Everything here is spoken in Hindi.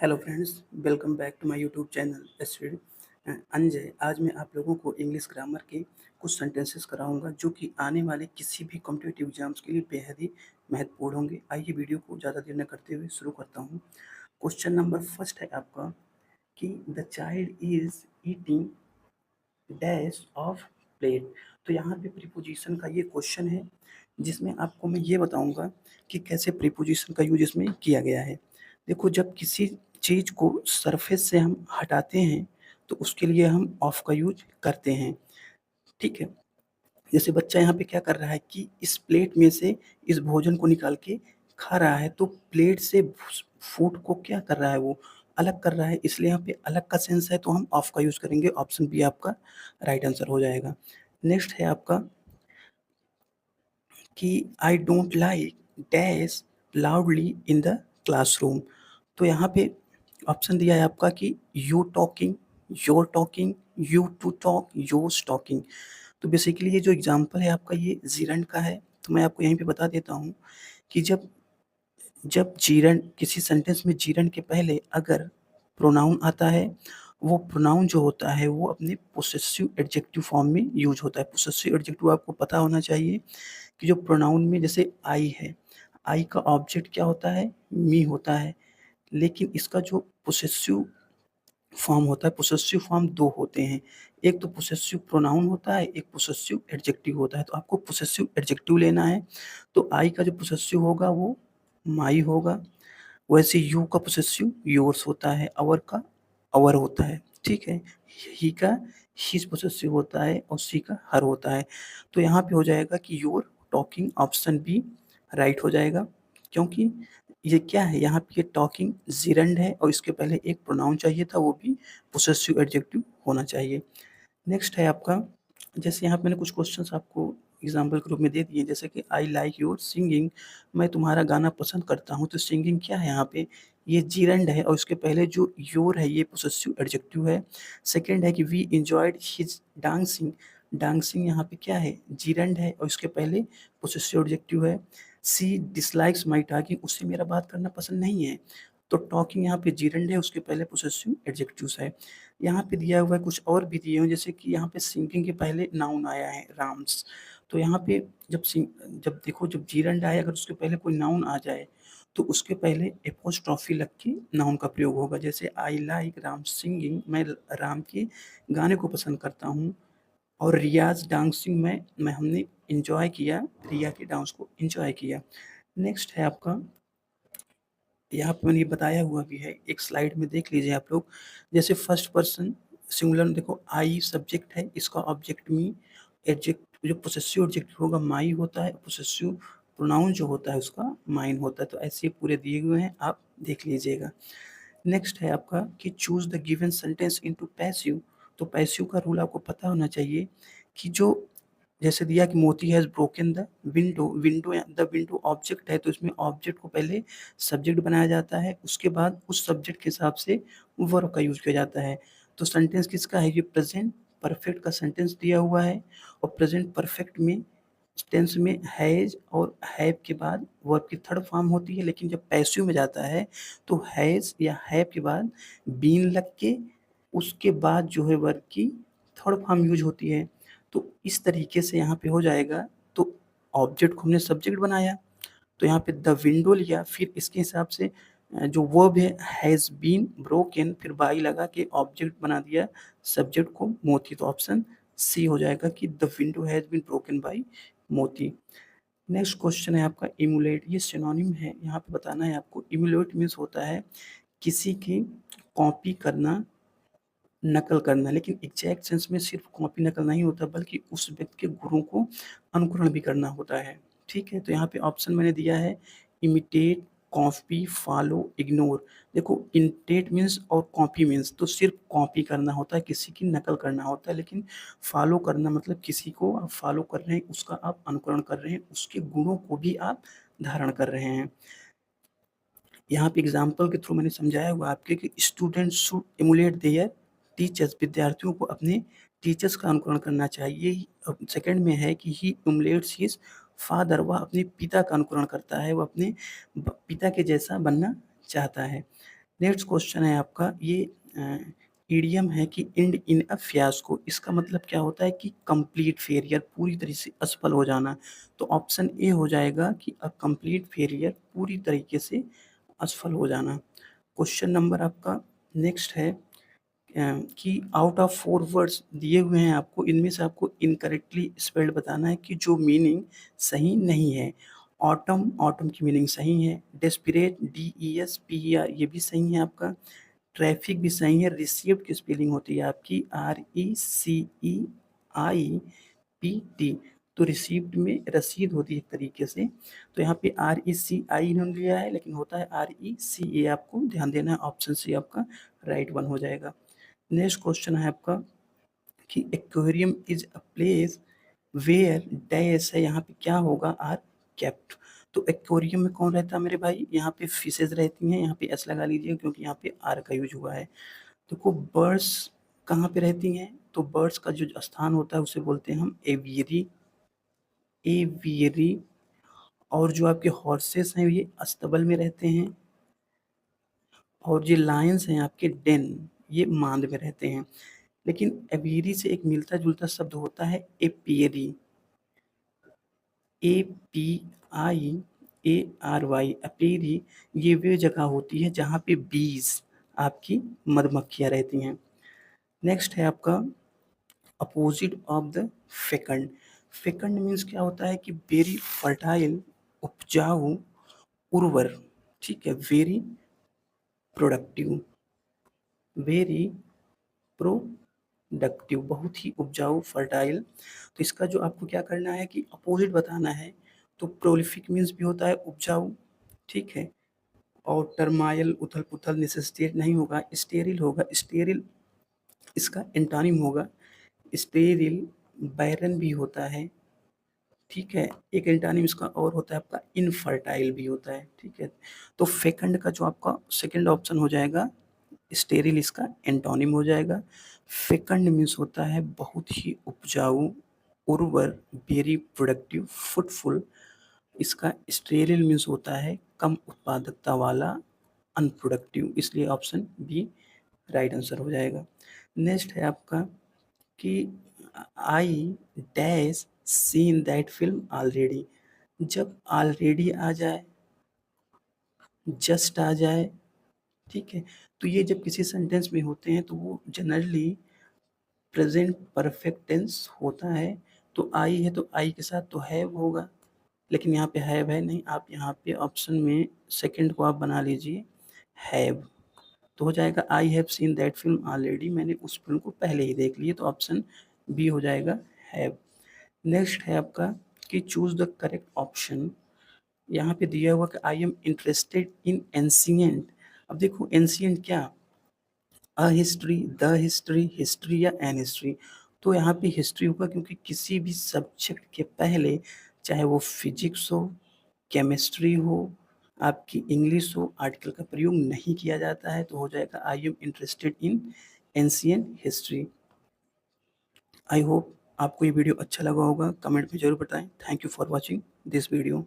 Hello friends, welcome back to my YouTube channel study Anjay. आज मैं आप लोगों को इंग्लिश ग्रामर के कुछ सेंटेंसेस कराऊंगा जो कि आने वाले किसी भी कॉम्पिटिटिव एग्जाम्स के लिए बेहद ही महत्वपूर्ण होंगे। आइए वीडियो को ज़्यादा देर न करते हुए शुरू करता हूँ। क्वेश्चन नंबर फर्स्ट है आपका कि the child is eating dash of plate. तो यहाँ पे प्रीपोजिशन का ये क्वेश्चन है जिसमें आपको मैं ये बताऊंगा कि कैसे प्रीपोजिशन का यूज इसमें किया गया है। देखो, जब किसी चीज़ को सरफेस से हम हटाते हैं तो उसके लिए हम ऑफ का यूज करते हैं। ठीक है, जैसे बच्चा यहाँ पे क्या कर रहा है कि इस प्लेट में से इस भोजन को निकाल के खा रहा है, तो प्लेट से फूड को क्या कर रहा है, वो अलग कर रहा है, इसलिए यहाँ पे अलग का सेंस है तो हम ऑफ का यूज करेंगे। ऑप्शन बी आपका राइट आंसर हो जाएगा। नेक्स्ट है आपका कि I don't like dash loudly in the classroom. तो यहाँ पे ऑप्शन दिया है आपका कि you talking, your talking, you to talk, yours talking. तो बेसिकली ये जो एग्जांपल है आपका ये जीरंड का है। तो मैं आपको यहीं पे बता देता हूँ कि जब जब जीरंड किसी सेंटेंस में जीरंड के पहले अगर प्रोनाउन आता है, वो प्रोनाउन जो होता है वो अपने पोसेसिव एडजेक्टिव फॉर्म में यूज होता है। पोसेसिव एडजेक्टिव आपको पता होना चाहिए कि जो प्रोनाउन में जैसे आई है, आई का ऑब्जेक्ट क्या होता है, मी होता है, लेकिन इसका जो पोसेसिव फॉर्म होता है, पोसेसिव फॉर्म 2 होते हैं। एक तो पोसेसिव प्रोनाउन होता है, एक पोसेसिव एडजेक्टिव होता है। तो आपको पोसेसिव एडजेक्टिव लेना है, तो आई का जो पोसेसिव होगा वो माई होगा। वैसे यू का पोसेसिव योर्स होता है, अवर का अवर होता है, ठीक है। ही का हिज पोसेसिव होता है और सी का हर होता है। तो यहाँ पे हो जाएगा कि your talking, option B right हो जाएगा, क्योंकि ये क्या है, यहाँ पे ये टॉकिंग जिरंड है और इसके पहले एक प्रोनाउन चाहिए था, वो भी पोसेसिव एडजेक्टिव होना चाहिए। नेक्स्ट है आपका, जैसे यहाँ पे मैंने कुछ क्वेश्चंस आपको एग्जाम्पल के रूप में दे दिए, जैसे कि आई लाइक योर सिंगिंग, मैं तुम्हारा गाना पसंद करता हूँ। तो सिंगिंग क्या है यहाँ पे, ये जीरंड है और इसके पहले जो योर है ये पोसेसिव एडजेक्टिव है। सेकंड है कि we enjoyed his dancing, dancing यहाँ पे क्या है, जीरंड है और इसके पहले पोसेसिव एडजेक्टिव है। सी डिसलाइक्स माई टॉकिंग, उससे मेरा बात करना पसंद नहीं है। तो टॉकिंग यहाँ पे जीरंड है, उसके पहले पोसेसिव एडजेक्टिव्स है। यहाँ पे दिया हुआ है कुछ और भी दिए हुए हैं, जैसे कि यहाँ पे सिंगिंग के पहले नाउन आया है राम्स। तो यहाँ पे जब देखो, जब जीरंड आए अगर उसके पहले कोई नाउन आ जाए तो उसके पहले एपोस्ट्रॉफी लग के नाउन का प्रयोग होगा। जैसे आई लाइक राम सिंगिंग, मैं राम के गाने को पसंद करता हूँ। और रियाज डांसिंग में मैं हमने इंजॉय किया, रिया के डांस को इंजॉय किया। नेक्स्ट है आपका, यहाँ पे मैंने ये बताया हुआ भी है, एक स्लाइड में देख लीजिए आप लोग। जैसे फर्स्ट पर्सन सिंगुलर में देखो, आई सब्जेक्ट है, इसका ऑब्जेक्ट मी, एडजेक्ट जो पोसेसिव एडजेक्टिव होगा माई होता है, पोसेसिव प्रोनाउन जो होता है उसका माइन होता है। तो ऐसे पूरे दिए हुए हैं, आप देख लीजिएगा। नेक्स्ट है आपका कि choose the given sentence into passive. तो पैसिव का रूल आपको पता होना चाहिए कि जो जैसे दिया कि मोती has broken the window, window the window object है, तो इसमें ऑब्जेक्ट को पहले सब्जेक्ट बनाया जाता है, उसके बाद उस सब्जेक्ट के हिसाब से वर्ब का यूज किया जाता है। तो सेंटेंस किसका है, ये प्रेजेंट परफेक्ट का सेंटेंस दिया हुआ है और प्रेजेंट परफेक्ट में टेंस में हैज़ और हैव के बाद वर्ब की थर्ड फॉर्म होती है, लेकिन जब पैसिव में जाता है तो हैज़ या हैव के बाद बीन लग के उसके बाद जो है वर्ब की थर्ड फॉर्म यूज होती है। तो इस तरीके से यहाँ पे हो जाएगा। तो ऑब्जेक्ट को हमने सब्जेक्ट बनाया, तो यहाँ पे द विंडो लिया, फिर इसके हिसाब से जो वर्ब है हैज़ बीन ब्रोकन, फिर बाई लगा के ऑब्जेक्ट बना दिया सब्जेक्ट को मोती। तो ऑप्शन सी हो जाएगा कि the window has been broken by Moti. Next question है आपका इमुलेट, ये सिनोनिम है, यहाँ पे बताना है आपको। इमुलेट मीन्स होता है किसी की कॉपी करना, नकल करना, लेकिन एग्जैक्ट सेंस में सिर्फ कॉपी नकल नहीं होता बल्कि उस व्यक्ति के गुणों को अनुकरण भी करना होता है। ठीक है, तो यहाँ पे ऑप्शन मैंने दिया है इमिटेट, कॉपी, फॉलो, इग्नोर। देखो, इमिटेट मीन्स और कॉपी मीन्स तो सिर्फ कॉपी करना होता है, किसी की नकल करना होता है, लेकिन फॉलो करना मतलब किसी को आप फॉलो कर रहे हैं, उसका आप अनुकरण कर रहे हैं, उसके गुणों को भी आप धारण कर रहे हैं। यहाँ पे एग्जाम्पल के थ्रू मैंने समझाया हुआ आपके कि student should emulate their teachers, विद्यार्थियों को अपने टीचर्स का अनुकरण करना चाहिए। सेकंड में है कि ही एमुलेट्स हिज फादर, वह अपने पिता का अनुकरण करता है, वह अपने पिता के जैसा बनना चाहता है। नेक्स्ट क्वेश्चन है आपका, ये ईडियम है कि एंड इन अ फियास्को, इसका मतलब क्या होता है कि कंप्लीट फेलियर, पूरी तरह से असफल हो जाना। तो ऑप्शन ए हो जाएगा कि अ कंप्लीट फेलियर, पूरी तरीके से असफल हो जाना। क्वेश्चन नंबर आपका नेक्स्ट है कि आउट ऑफ 4 वर्ड्स दिए हुए हैं आपको, इनमें से आपको इनकरेक्टली स्पेल्ड बताना है कि जो मीनिंग सही नहीं है। ऑटम, ऑटम की मीनिंग सही है। डेस्परेट, DESPER, ये भी सही है आपका। ट्रैफिक भी सही है। रिसीव्ड की स्पेलिंग होती है आपकी RECEIPT, तो रिसीव्ड में रसीद होती है एक तरीके से। तो यहाँ पे RECI इन्होंने लिया है, लेकिन होता है RECA, आपको ध्यान देना है। ऑप्शन सी आपका राइट वन हो जाएगा। नेक्स्ट क्वेश्चन है आपका कि aquarium is a place where dash है, यहाँ पे क्या होगा, आर केप्ट। तो एक्वेरियम में कौन रहता है मेरे भाई, यहाँ पे फिशेज रहती हैं, यहाँ पे एस लगा लीजिए क्योंकि यहाँ पे आर का यूज हुआ है। देखो बर्ड्स कहाँ पे रहती हैं, तो बर्ड्स का जो स्थान होता है उसे बोलते हैं हम एवियरी, एवियरी। और जो आपके हॉर्सेस हैं ये अस्तबल में रहते हैं, और जो लायंस हैं आपके डेन, ये मांद में रहते हैं। लेकिन एवियरी से एक मिलता जुलता शब्द होता है एपियरी, APIARY, अपेरी। ये वे जगह होती है जहाँ पे बीज, आपकी मधुमक्खियाँ रहती हैं। नेक्स्ट है आपका अपोजिट ऑफ द फेकंड। फेकंड मीन्स क्या होता है कि वेरी फर्टाइल, उपजाऊ, उर्वर, ठीक है। वेरी प्रोडक्टिव, वेरी प्रोडक्टिव, बहुत ही उपजाऊ, फर्टाइल। तो इसका जो आपको क्या करना है कि अपोजिट बताना है। तो प्रोलिफिक मीन्स भी होता है उपजाऊ, ठीक है। और टर्माइल, उथल पुथल, नेसेसिटेट नहीं होगा, स्टेरिल होगा। स्टेरिल इसका एंटोनिम होगा। स्टेरिल बैरन भी होता है, ठीक है। एक एंटोनिम इसका और होता है आपका इनफर्टाइल भी होता है, ठीक है। तो फेकंड का जो आपका सेकंड ऑप्शन हो जाएगा, स्टेरिल इसका एंटोनिम हो जाएगा। फेकंड मीन्स होता है बहुत ही उपजाऊ, उर्वर, वेरी प्रोडक्टिव, फ्रूटफुल। इसका स्टेरिल मीन्स होता है कम उत्पादकता वाला, अनप्रोडक्टिव, इसलिए ऑप्शन बी राइट आंसर हो जाएगा। नेक्स्ट है आपका कि I dash seen that film already. जब ऑलरेडी आ जाए, जस्ट आ जाए, ठीक है, तो ये जब किसी सेंटेंस में होते हैं तो वो जनरली प्रेजेंट परफेक्ट टेंस होता है। तो आई है तो आई के साथ तो हैव होगा, लेकिन यहाँ पे हैव है नहीं। आप यहाँ पे ऑप्शन में सेकंड को आप बना लीजिए हैव, तो हो जाएगा I have seen that film already, मैंने उस फिल्म को पहले ही देख ली, तो ऑप्शन बी हो जाएगा हैव। नेक्स्ट है आपका कि चूज द करेक्ट ऑप्शन। यहाँ पे दिया हुआ कि I am interested in ancient. अब देखो एंशियंट क्या, a history, the history, history या एन हिस्ट्री। तो यहाँ पे हिस्ट्री होगा क्योंकि किसी भी सब्जेक्ट के पहले, चाहे वो फिजिक्स हो, केमिस्ट्री हो, आपकी इंग्लिश हो, आर्टिकल का प्रयोग नहीं किया जाता है। तो हो जाएगा I am interested in ancient history. I hope आपको ये वीडियो अच्छा लगा होगा, कमेंट में ज़रूर बताएं। Thank you for watching this video.